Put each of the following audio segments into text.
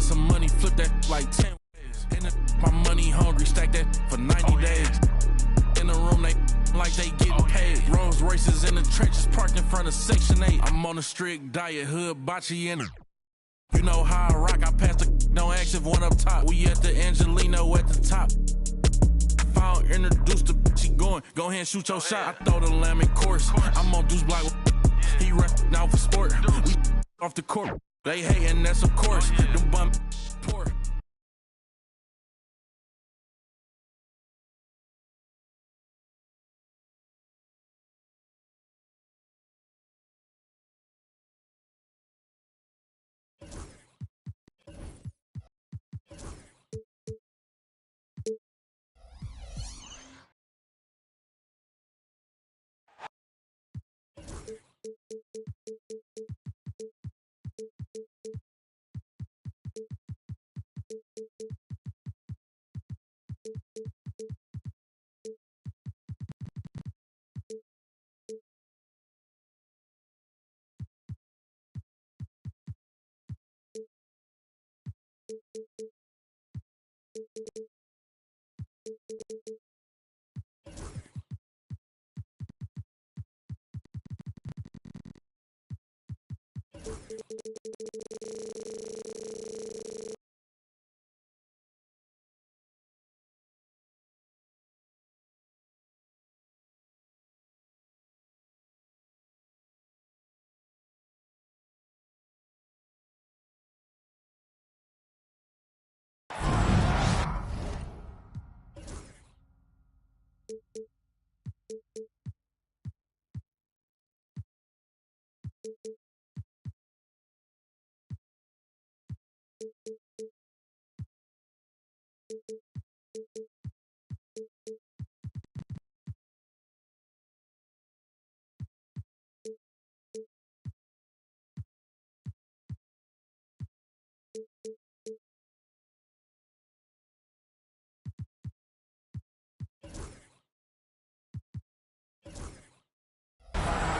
get some money, flip that like 10 ways. And my money hungry, stack that for 90 days. In the room, they like they getting paid. Rolls Royces in the trenches, parked in front of Section 8. I'm on a strict diet, hood, bocce in it. You know how I rock, I pass the don't ask if one up top. We at the Angelino at the top. If I don't introduce the she going, go ahead and shoot your shot. I throw the lamb in course. I'm on Deuce Block. He rest now for sport. We off the court. They hating, that's of course. Them bum poor.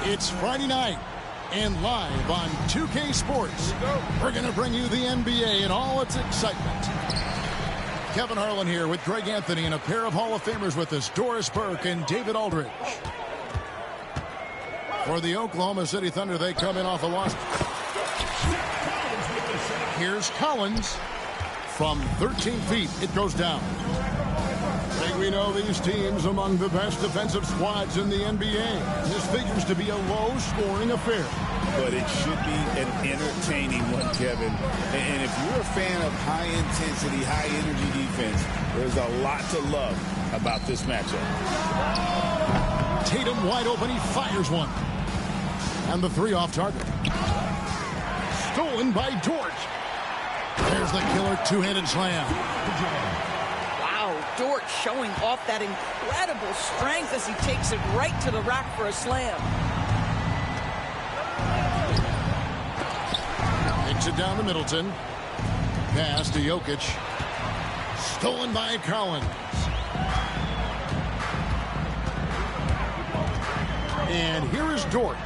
It's Friday night, and live on 2K Sports, we're going to bring you the NBA and all its excitement. Kevin Harlan here with Greg Anthony and a pair of Hall of Famers with us, Doris Burke and David Aldridge. For the Oklahoma City Thunder, they come in off a loss. Here's Collins from 13 feet. It goes down. I think we know these teams among the best defensive squads in the NBA. This figures to be a low-scoring affair. But it should be an entertaining one, Kevin. And if you're a fan of high-intensity, high-energy defense, there's a lot to love about this matchup. Tatum wide open. He fires one. And the three off target. Stolen by Dort. There's the killer two-handed slam. Dort showing off that incredible strength as he takes it right to the rack for a slam. Takes it down to Middleton. Pass to Jokic. Stolen by Collins. And here is Dort.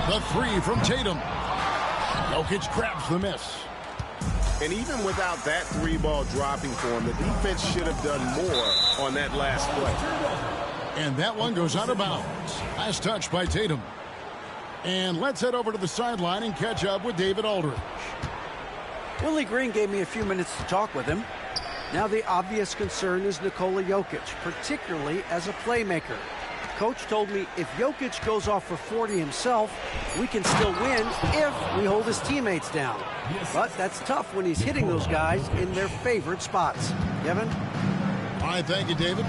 The three from Tatum. Jokic grabs the miss. And even without that three ball dropping for him, the defense should have done more on that last play. And that one goes out of bounds. Last touch by Tatum. And let's head over to the sideline and catch up with David Aldridge. Willie Green gave me a few minutes to talk with him. Now the obvious concern is Nikola Jokic, particularly as a playmaker. Coach told me if Jokic goes off for 40 himself, we can still win if we hold his teammates down. But that's tough when he's hitting those guys in their favorite spots. Kevin? All right, thank you, David.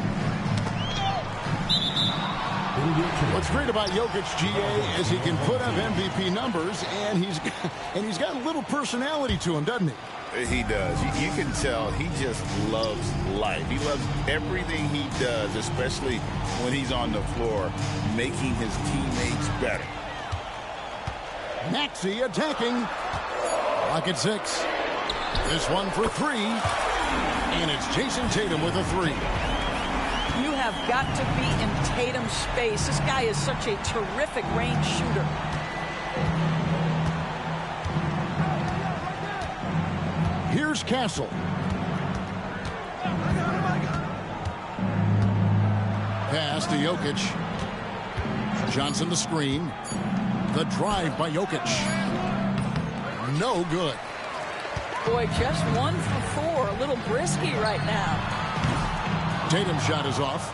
What's great about Jokic, GA, is he can put up MVP numbers, and he's got a little personality to him, doesn't he? He does. You can tell he just loves life. He loves everything he does, especially when he's on the floor, making his teammates better. Maxey attacking. Clock at 6. This one for three. And it's Jason Tatum with a three. You have got to be in Tatum's space. This guy is such a terrific range shooter. Here's Castle. Pass to Jokic. Johnson the screen. The drive by Jokic. No good. Boy, just 1 for 4. A little brisky right now. Tatum's shot is off.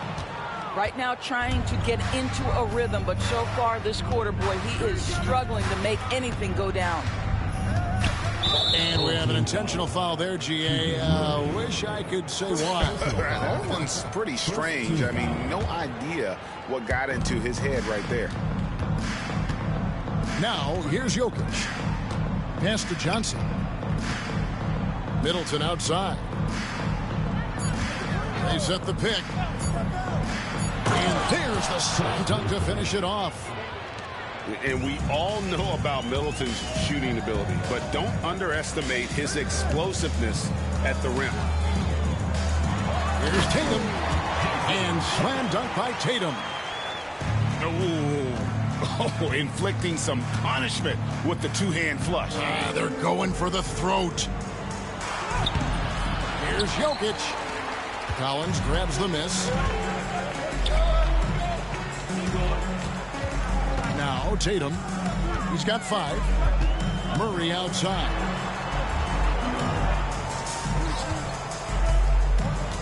Right now trying to get into a rhythm, but so far this quarter, boy, he is struggling to make anything go down. And we have an intentional foul there, GA. Wish I could say why. That one's pretty strange. I mean, no idea what got into his head right there. Now, here's Jokic. Pass to Johnson. Middleton outside. They set the pick. And there's the slam dunk to finish it off. And we all know about Middleton's shooting ability, but don't underestimate his explosiveness at the rim. Here's Tatum. And slam dunk by Tatum. Oh, inflicting some punishment with the two-hand flush. They're going for the throat. Here's Jokic. Collins grabs the miss. Now Tatum. He's got 5. Murray outside.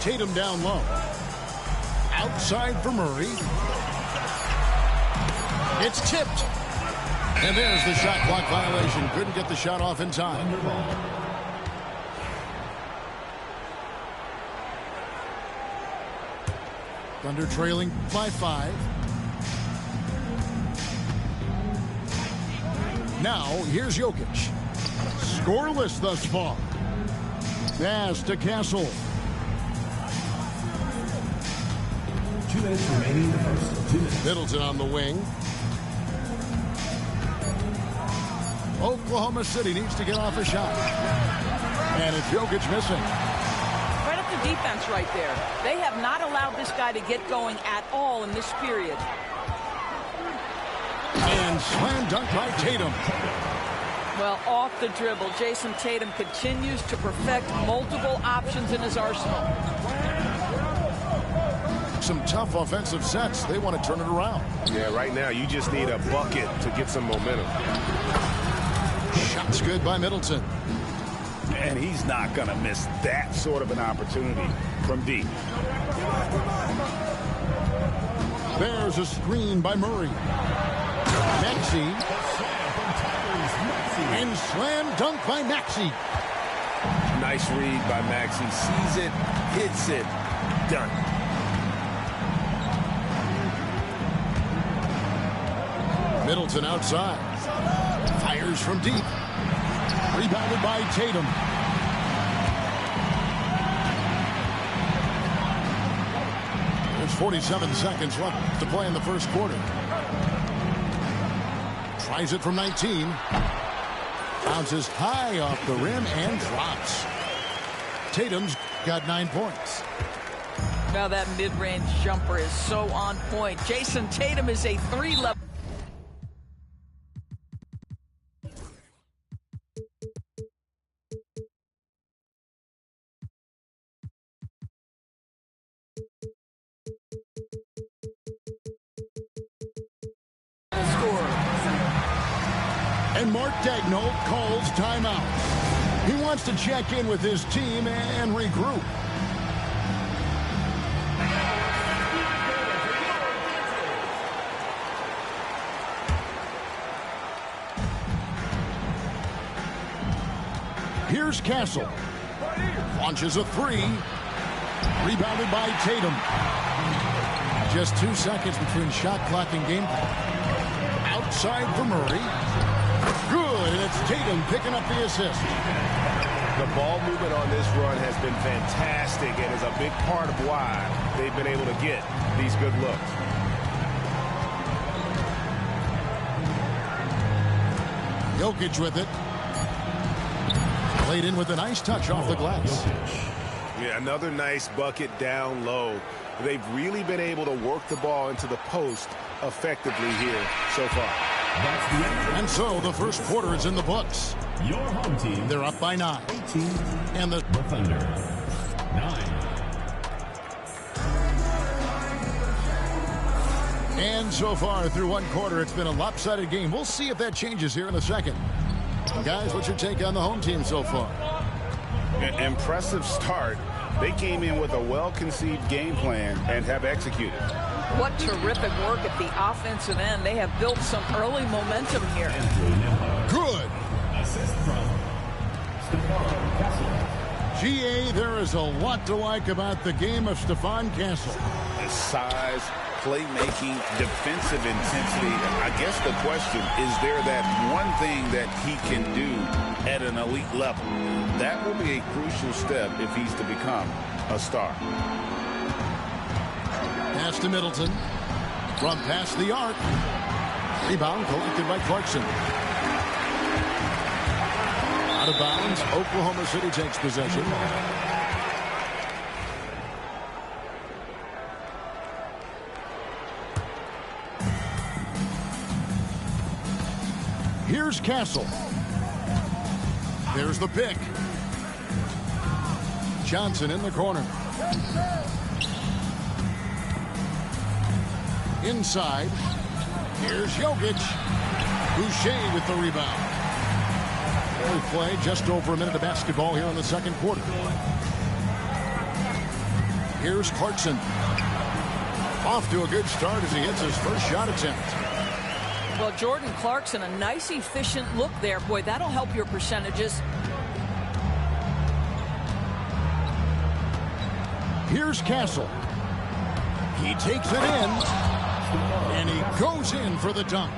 Tatum down low. Outside for Murray. It's tipped. And there's the shot clock violation. Couldn't get the shot off in time. Thunder trailing by 5. Now, here's Jokic. Scoreless thus far. Pass to Castle. 2 minutes remaining in the first. 2 minutes. Middleton on the wing. Oklahoma City needs to get off a shot. And it's Jokic missing. Right up the defense right there. They have not allowed this guy to get going at all in this period. And slam dunk by Tatum. Well, off the dribble, Jason Tatum continues to perfect multiple options in his arsenal. Some tough offensive sets. They want to turn it around. Yeah, right now you just need a bucket to get some momentum. Shot's good by Middleton. And he's not going to miss that sort of an opportunity from deep. There's a screen by Murray. Maxey. And slam dunk by Maxey. Nice read by Maxey. Sees it, hits it, done. Middleton outside. Fires from deep. Rebounded by Tatum. There's 47 seconds left to play in the first quarter. Tries it from 19. Bounces high off the rim and drops. Tatum's got 9 points. Now that mid-range jumper is so on point. Jason Tatum is a 3-level. And Mark Daigneault calls timeout. He wants to check in with his team and regroup. Here's Castle. Launches a 3. Rebounded by Tatum. Just 2 seconds between shot clock and game clock. Outside for Murray. Good, and it's Tatum picking up the assist. The ball movement on this run has been fantastic and is a big part of why they've been able to get these good looks. Jokic with it. Played in with a nice touch off the glass. Yeah, another nice bucket down low. They've really been able to work the ball into the post effectively here so far. That's the end. And so the first quarter is in the books. Your home team. They're up by 9. 18. And the Thunder. 9. And so far through one quarter, it's been a lopsided game. We'll see if that changes here in a second. Guys, what's your take on the home team so far? Impressive start. They came in with a well-conceived game plan and have executed. What terrific work at the offensive end. They have built some early momentum here. Good. Assist from Stephon Castle. GA, there is a lot to like about the game of Stephon Castle. His size, playmaking, defensive intensity. I guess the question, is there that one thing that he can do at an elite level? That will be a crucial step if he's to become a star. Pass to Middleton. From past the arc. Rebound collected by Clarkson. Out of bounds. Oklahoma City takes possession. Here's Castle. There's the pick. Johnson in the corner. Inside. Here's Jokic. Boucher with the rebound. We play just over a minute of basketball here in the second quarter. Here's Clarkson. Off to a good start as he hits his first shot attempt. Well, Jordan Clarkson, a nice, efficient look there. Boy, that'll help your percentages. Here's Castle. He takes it in, and he goes in for the dunk.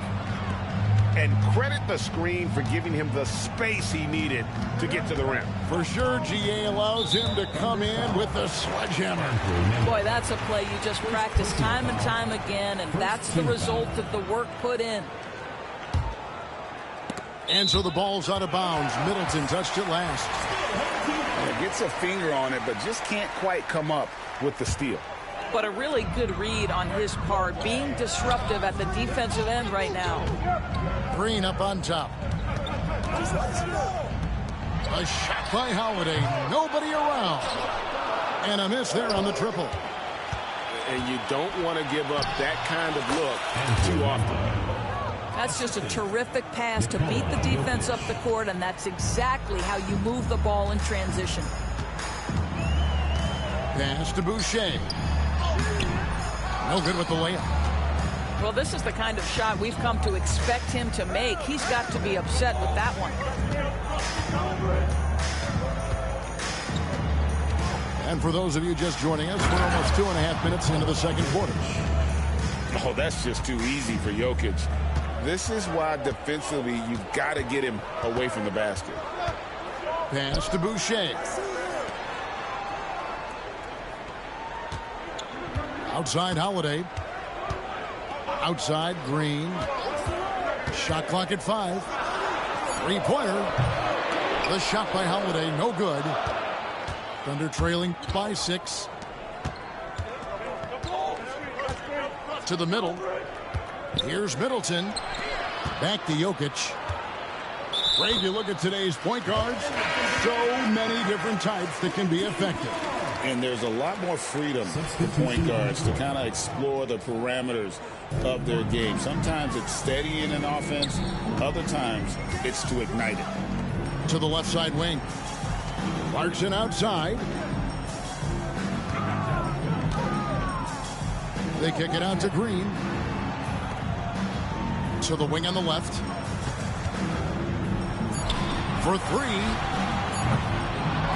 And credit the screen for giving him the space he needed to get to the rim. For sure, GA allows him to come in with the sledgehammer. Boy, that's a play you just practice time and time again, and that's the result of the work put in. And so the ball's out of bounds. Middleton touched it last. Gets a finger on it, but just can't quite come up with the steal. But a really good read on his part, being disruptive at the defensive end right now. Green up on top. A shot by Holiday. Nobody around. And a miss there on the triple. And you don't want to give up that kind of look too often. That's just a terrific pass to beat the defense up the court, and that's exactly how you move the ball in transition. Pass to Boucher. No good with the layup. Well, this is the kind of shot we've come to expect him to make. He's got to be upset with that one. And for those of you just joining us, we're almost 2.5 minutes into the second quarter. Oh, that's just too easy for Jokic. This is why defensively you've got to get him away from the basket. Pass to Boucher. Outside Holiday. Outside Green. Shot clock at 5. Three-pointer. The shot by Holiday, no good. Thunder trailing by 6. To the middle. Here's Middleton. Back to Jokic. Great, you look at today's point guards. So many different types that can be effective. And there's a lot more freedom for point guards to kind of explore the parameters of their game. Sometimes it's steady in an offense. Other times it's to ignite it. To the left side wing. Clarkson outside. They kick it out to Green. To the wing on the left. For 3.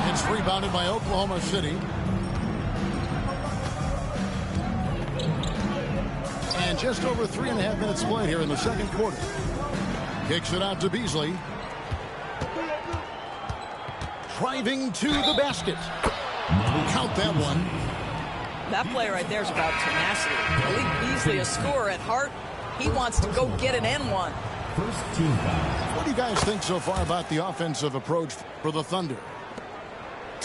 It's rebounded by Oklahoma City. And just over 3.5 minutes played here in the second quarter. Kicks it out to Beasley. Driving to the basket. Count that one. That play right there is about tenacity. Malik Beasley, a scorer at heart. He wants to go get an N1. First team foul. What do you guys think so far about the offensive approach for the Thunder?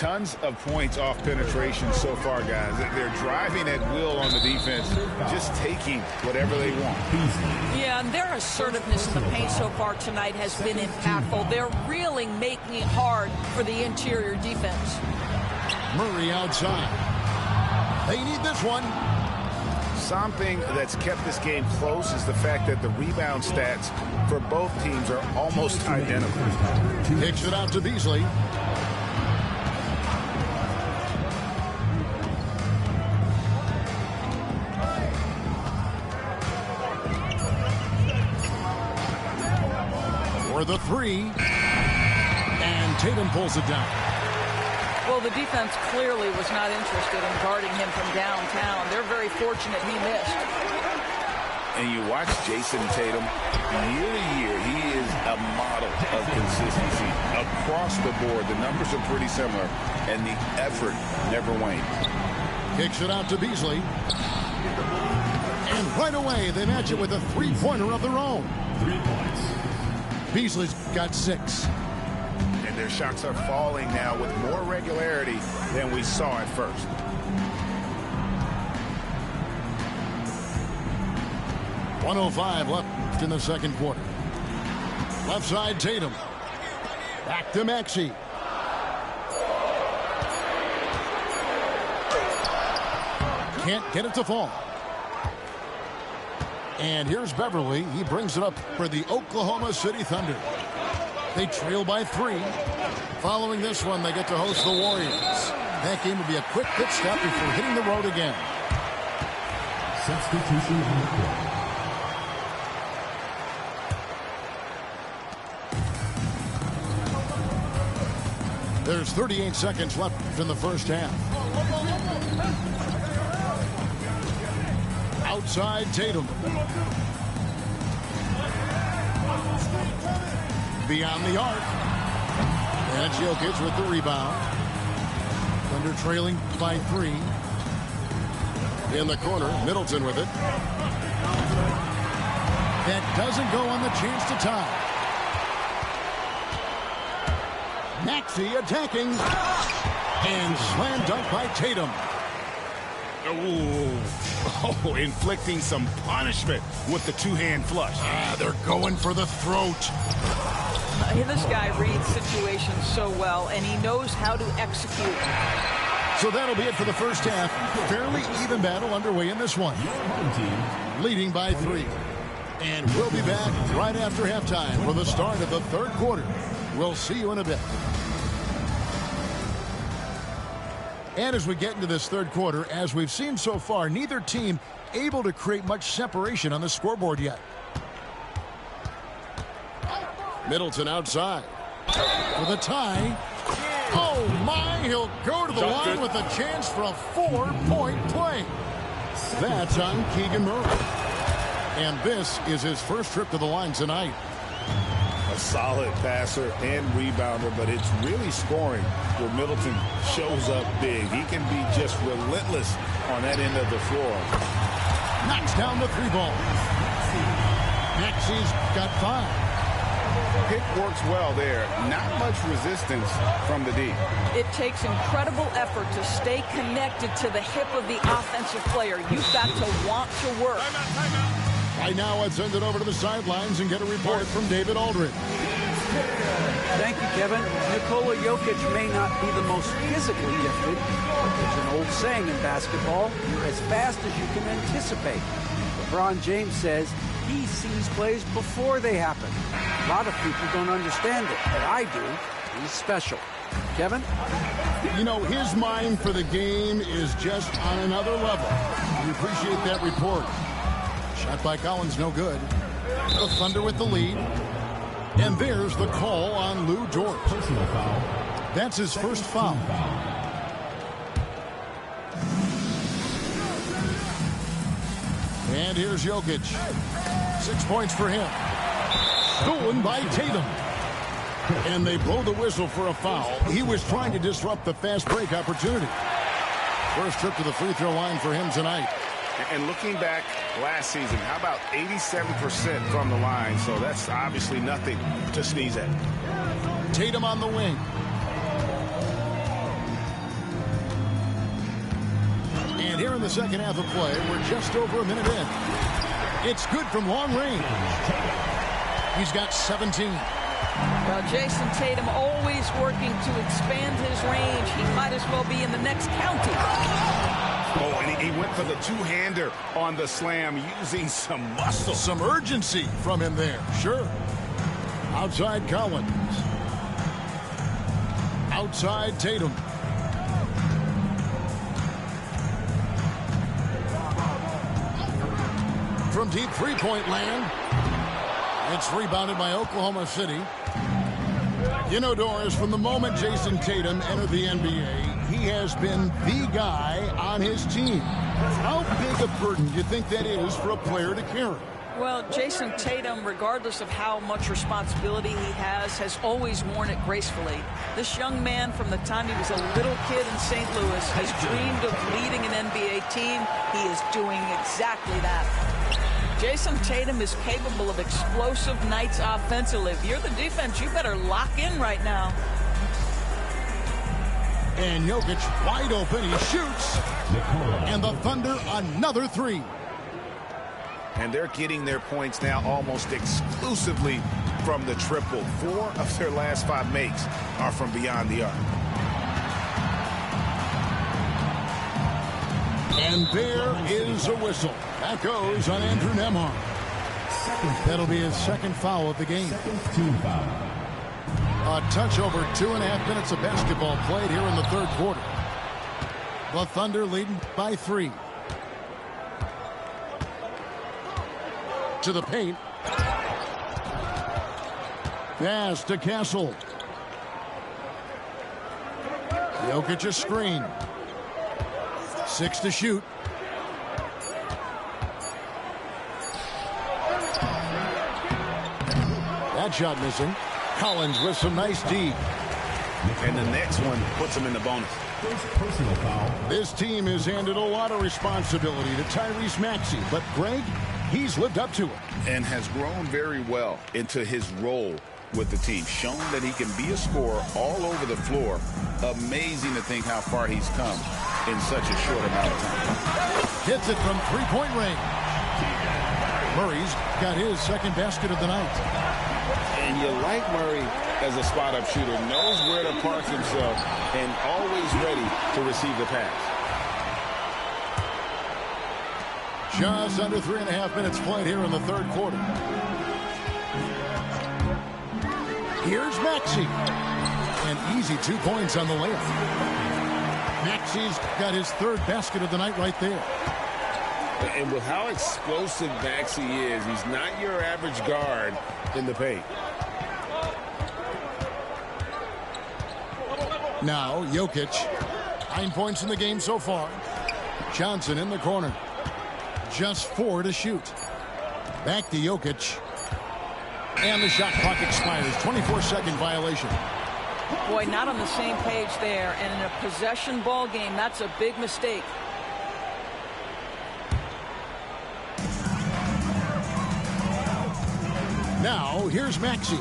Tons of points off penetration so far, guys. They're driving at will on the defense, just taking whatever they want. Yeah, and their assertiveness in the paint so far tonight has been impactful. They're really making it hard for the interior defense. Murray outside. They need this one. Something that's kept this game close is the fact that the rebound stats for both teams are almost identical. Kicks it out to Beasley. For the three. And Tatum pulls it down. Well, the defense clearly was not interested in guarding him from downtown. They're very fortunate he missed. And you watch Jason Tatum, year to year, he is a model of consistency. Across the board, the numbers are pretty similar, and the effort never wanes. Kicks it out to Beasley. And right away, they match it with a three-pointer of their own. 3 points. Beasley's got 6. And their shots are falling now with more regularity than we saw at first. .105 left in the second quarter. Left side, Tatum. Back to Maxey. Can't get it to fall. And here's Beverly. He brings it up for the Oklahoma City Thunder. They trail by 3. Following this one, they get to host the Warriors. That game will be a quick pit stop before hitting the road again. Substitution on the court. There's 38 seconds left in the first half. Outside Tatum. Beyond the arc. And it's Jokic with the rebound. Thunder trailing by 3. In the corner, Middleton with it. That doesn't go on the chance to tie. Maxey attacking. And slam dunk by Tatum. Oh, inflicting some punishment with the two-hand flush. They're going for the throat. This guy reads situations so well, and he knows how to execute. So that'll be it for the first half. Fairly even battle underway in this one. Leading by 3. And we'll be back right after halftime for the start of the third quarter. We'll see you in a bit. And as we get into this third quarter, as we've seen so far, neither team able to create much separation on the scoreboard yet. Middleton outside for the tie. Oh my, he'll go to the line with a chance for a 4-point play. That's on Keegan Murray. And this is his first trip to the line tonight. A solid passer and rebounder, but it's really scoring where Middleton shows up big. He can be just relentless on that end of the floor. Knocks down the 3-ball. Maxey's got 5. Pick works well there. Not much resistance from the D. It takes incredible effort to stay connected to the hip of the offensive player. You've got to want to work. Right now, let's send it over to the sidelines and get a report from David Aldridge. Thank you, Kevin. Nikola Jokic may not be the most physically gifted. There's an old saying in basketball, you're as fast as you can anticipate. LeBron James says he sees plays before they happen. A lot of people don't understand it, but I do. He's special. Kevin? You know, his mind for the game is just on another level. We appreciate that report. Shot by Collins, no good. The Thunder with the lead. And there's the call on Lou Dort. Personal foul. That's his first foul. And here's Jokic. 6 points for him. Stolen by Tatum. And they blow the whistle for a foul. He was trying to disrupt the fast break opportunity. First trip to the free throw line for him tonight. And looking back last season, how about 87% from the line? So that's obviously nothing to sneeze at. Tatum on the wing. And here in the second half of play, we're just over a minute in. It's good from long range. He's got 17. Well, Jason Tatum always working to expand his range. He might as well be in the next county. Oh, and he went for the two-hander on the slam using some muscle. Some urgency from him there. Sure. Outside Collins. Outside Tatum. From deep three-point land. It's rebounded by Oklahoma City. You know, Doris, from the moment Jason Tatum entered the NBA, he has been the guy on his team. How big a burden do you think that is for a player to carry? Well, Jason Tatum, regardless of how much responsibility he has always worn it gracefully. This young man, from the time he was a little kid in St. Louis, has dreamed of leading an NBA team. He is doing exactly that. Jason Tatum is capable of explosive nights offensively. If you're the defense, you better lock in right now. And Jokic wide open. He shoots. And the Thunder another three. And they're getting their points now almost exclusively from the triple. 4 of their last 5 makes are from beyond the arc. And there is a whistle. That goes on Andrew Nembhard. That'll be his second foul of the game. A touch over 2.5 minutes of basketball played here in the third quarter. The Thunder leading by 3. To the paint. Pass to Castle. Jokic a screen. 6 to shoot. That shot missing. Collins with some nice D. And the next one puts him in the bonus. Personal foul. This team has handed a lot of responsibility to Tyrese Maxey, but Greg, he's lived up to it. And has grown very well into his role with the team. Shown that he can be a scorer all over the floor. Amazing to think how far he's come in such a short amount of time. Hits it from three-point range. Murray's got his second basket of the night. And you like Murray as a spot-up shooter. Knows where to park himself and always ready to receive the pass. Just under 3.5 minutes played here in the third quarter. Here's Maxey. And easy 2 points on the layup. Maxey's got his third basket of the night right there. And with how explosive Maxey is, he's not your average guard in the paint. Now, Jokic. 9 points in the game so far. Johnson in the corner. Just 4 to shoot. Back to Jokic. And the shot clock expires. 24-second violation. Boy, not on the same page there. And in a possession ball game, that's a big mistake. Now, here's Maxey.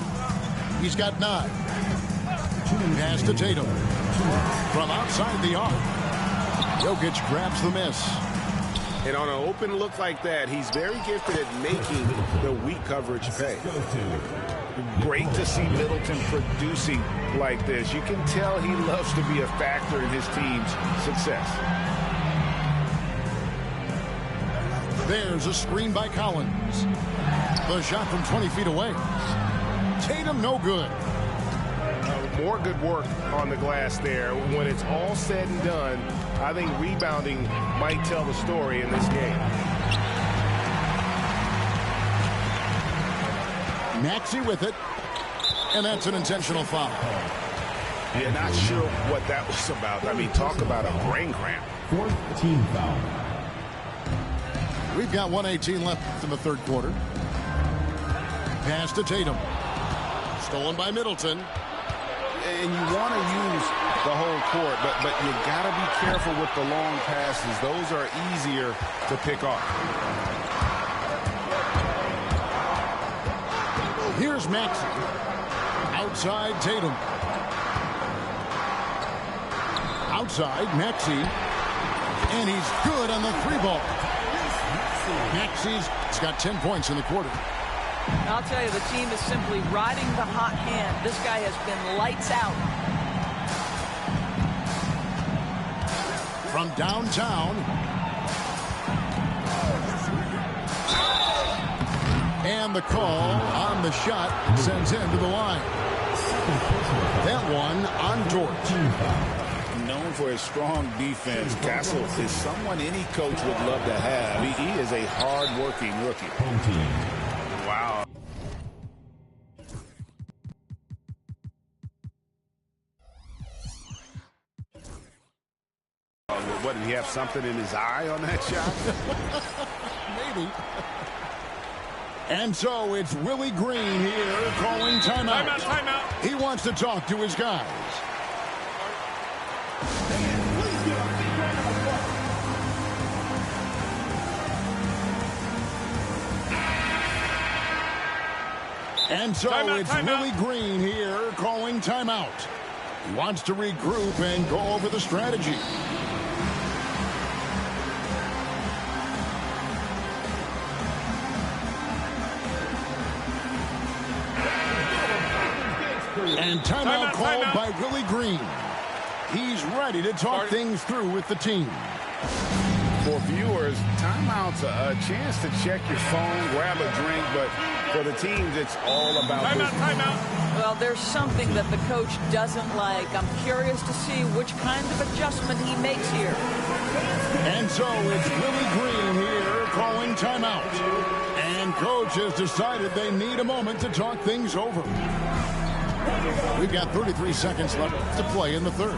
He's got 9. Pass to Tatum. From outside the arc. Jokic grabs the miss. And on an open look like that, he's very gifted at making the weak coverage pay. Great to see Middleton producing like this. You can tell he loves to be a factor in his team's success. There's a screen by Collins. The shot from 20 feet away. Tatum no good. More good work on the glass there. When it's all said and done, I think rebounding might tell the story in this game. Maxey with it. And that's an intentional foul. Yeah, not sure what that was about. I mean, talk about a brain cramp. 4th team foul. We've got 1:18 left in the third quarter. Pass to Tatum. Stolen by Middleton. And you want to use the whole court, but you got to be careful with the long passes. Those are easier to pick off. Here's Maxey. Outside Tatum. Outside Maxey. And he's good on the 3-ball. Maxey's got 10 points in the quarter. I'll tell you, the team is simply riding the hot hand. This guy has been lights out. From downtown. And the call on the shot sends him to the line. That one on George. Known for his strong defense, Castle is someone any coach would love to have. He is a hard-working rookie. Wow. What, did he have something in his eye on that shot? Maybe. And so it's Willie Green here calling timeout. Timeout. He wants to talk to his guys. And so it's Willie Green here calling timeout. He wants to regroup and go over the strategy. And timeout called by Willie Green. He's ready to talk things through with the team. For viewers, timeout's a chance to check your phone, grab a drink, but for the teams, it's all about timeout. Well, there's something that the coach doesn't like. I'm curious to see which kind of adjustment he makes here. And so it's Willie Green here calling timeout. And coach has decided they need a moment to talk things over. We've got 33 seconds left to play in the third.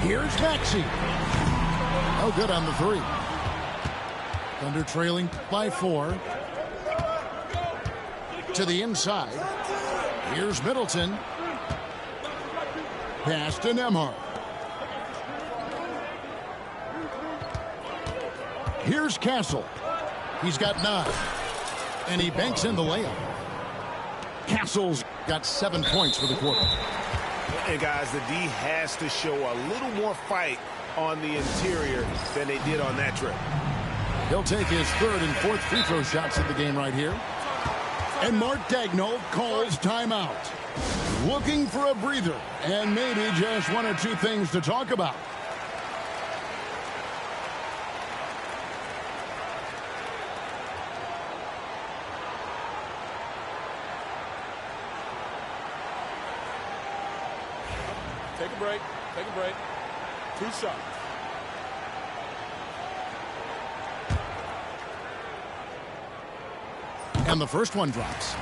Here's Maxey. No good on the 3. Thunder trailing by 4. To the inside. Here's Middleton. Pass to Nembhard. Here's Castle. He's got 9. And he banks in the layup. Castle's got 7 points for the quarter. And guys, the D has to show a little more fight on the interior than they did on that trip. He'll take his 3rd and 4th free throw shots of the game right here. And Mark Daigneault calls timeout. Looking for a breather and maybe just 1 or 2 things to talk about. Take a break. Take a break. 2 shots. And the first one drops.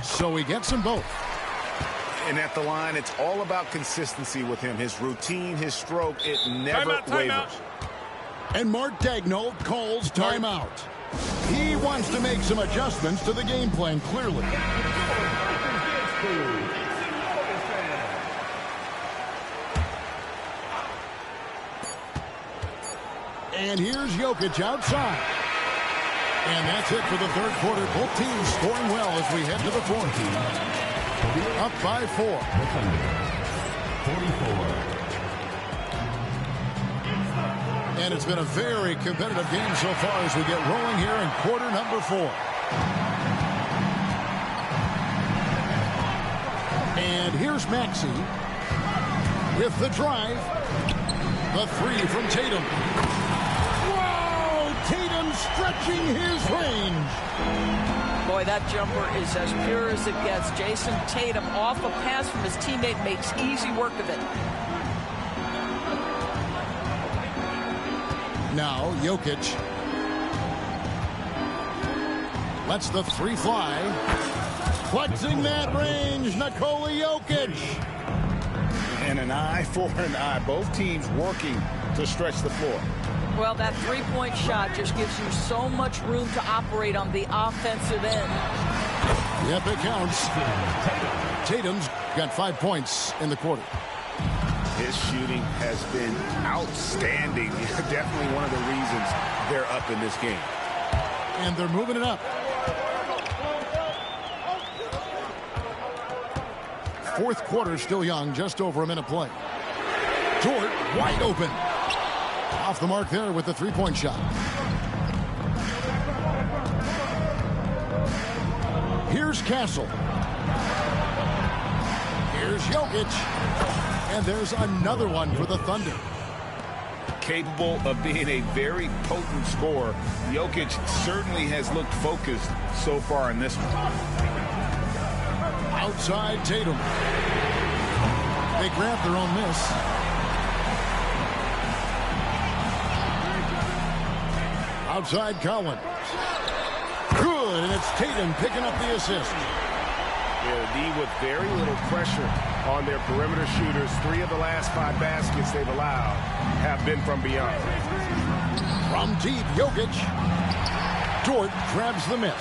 So he gets them both. And at the line, it's all about consistency with him. His routine, his stroke, it never wavers. And Mark Daigneault calls timeout. He wants to make some adjustments to the game plan, clearly. And here's Jokic outside. And that's it for the third quarter. Both teams scoring well as we head to the fourth. Up by 4. 44. And it's been a very competitive game so far as we get rolling here in quarter number 4. And here's Maxey with the drive. The 3 from Tatum. Whoa! Tatum stretching his range. Boy, that jumper is as pure as it gets. Jason Tatum off a pass from his teammate makes easy work of it. Now Jokic lets the 3 fly. Flexing that range, Nikola Jokic. And an eye for an eye. Both teams working to stretch the floor. Well, that 3-point shot just gives you so much room to operate on the offensive end. Yep, it counts. Tatum's got 5 points in the quarter. His shooting has been outstanding. Definitely one of the reasons they're up in this game. And they're moving it up. fourth quarter still young, just over a minute play. Dort wide open. Off the mark there with the three-point shot. Here's Castle. Here's Jokic. And there's another one for the Thunder. Capable of being a very potent scorer. Jokic certainly has looked focused so far in this one. Outside Tatum. They grab their own miss. Outside Collins. Good, and it's Tatum picking up the assist. Yeah, the D with very little pressure on their perimeter shooters. 3 of the last 5 baskets they've allowed have been from beyond. From deep, Jokic. Dort grabs the miss.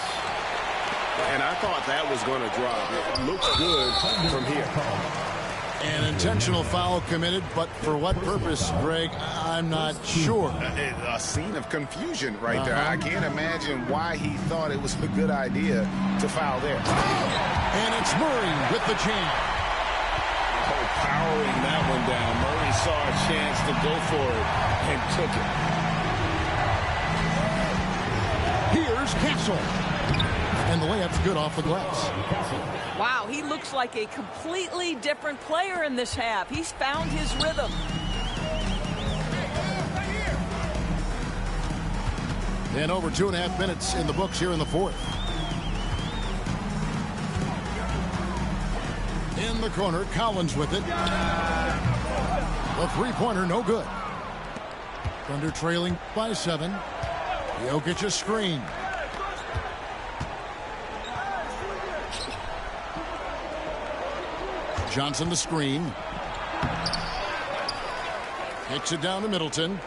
And I thought that was going to drop. It looks good from here. An intentional foul committed, but for what purpose, Greg, I'm not sure. A scene of confusion right there. I can't imagine why he thought it was a good idea to foul there. And it's Murray with the jam. Oh, powering that one down. Murray saw a chance to go for it and took it. Here's Castle. And the layup's good off the glass. Wow, he looks like a completely different player in this half. He's found his rhythm. And over 2.5 minutes in the books here in the fourth. In the corner, Collins with it. The three-pointer, no good. Thunder trailing by 7. Jokic a screen. Johnson the screen. Kicks it down to Middleton.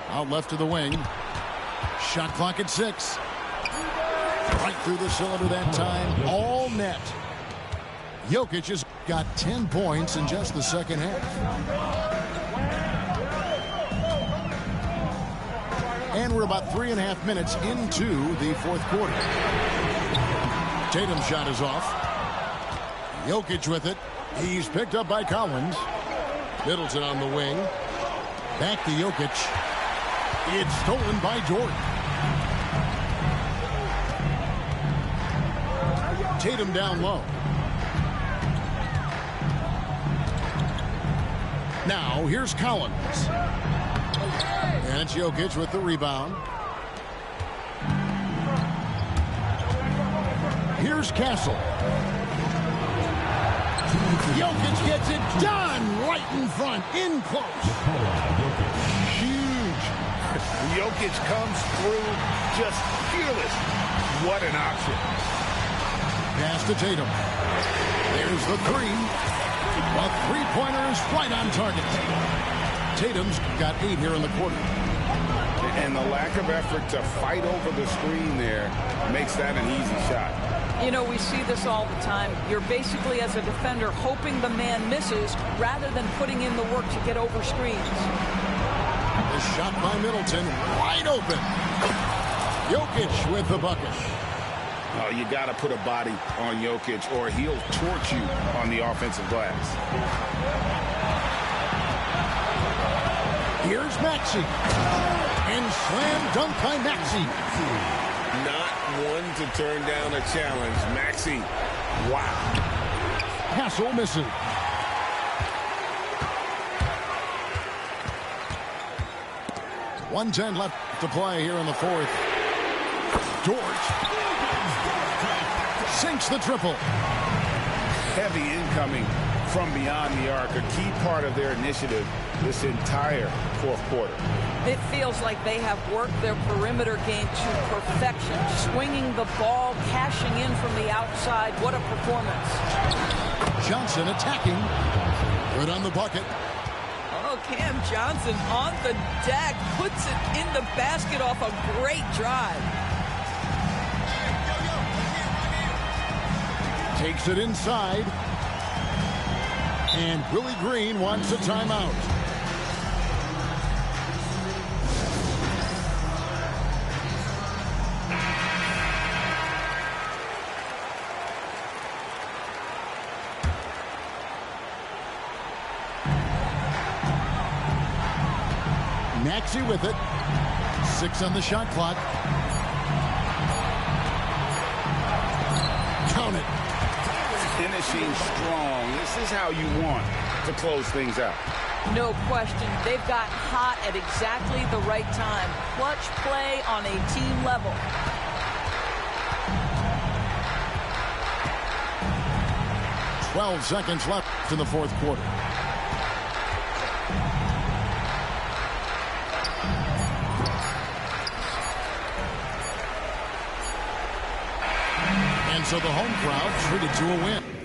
Out left to the wing. Shot clock at 6. Right through the cylinder that time. All net. Jokic has got 10 points in just the second half. And we're about 3.5 minutes into the fourth quarter. Tatum's shot is off. Jokic with it. He's picked up by Collins. Middleton on the wing. Back to Jokic. It's stolen by Dort. Tatum down low. Now here's Collins. And it's Jokic with the rebound. Here's Castle. Jokic gets it done right in front, in close. Huge. Jokic comes through just fearless. What an option. Pass to Tatum. There's the 3. A three-pointer is right on target. Tatum's got 8 here in the quarter. And the lack of effort to fight over the screen there makes that an easy shot. You know, we see this all the time. You're basically, as a defender, hoping the man misses rather than putting in the work to get over screens. The shot by Middleton, wide open. Jokic with the bucket. Oh, you got to put a body on Jokic or he'll torch you on the offensive glass. Here's Maxey. And slam dunk by Maxey. Not one to turn down a challenge. Maxey, wow. Castle misses. .110 left to play here in the fourth. Dort sinks the triple. Heavy incoming from beyond the arc, a key part of their initiative this entire fourth quarter. It feels like they have worked their perimeter game to perfection, swinging the ball, cashing in from the outside. What a performance. Johnson attacking. Good on the bucket. Oh, Cam Johnson on the deck, puts it in the basket off a great drive. Takes it inside. And Willie Green wants a timeout. Maxey with it. 6 on the shot clock. Count it. Finishing strong. This is how you want to close things out. No question. They've got hot at exactly the right time. Clutch play on a team level. "12 seconds left in the fourth quarter. And so the home crowd treated to a win.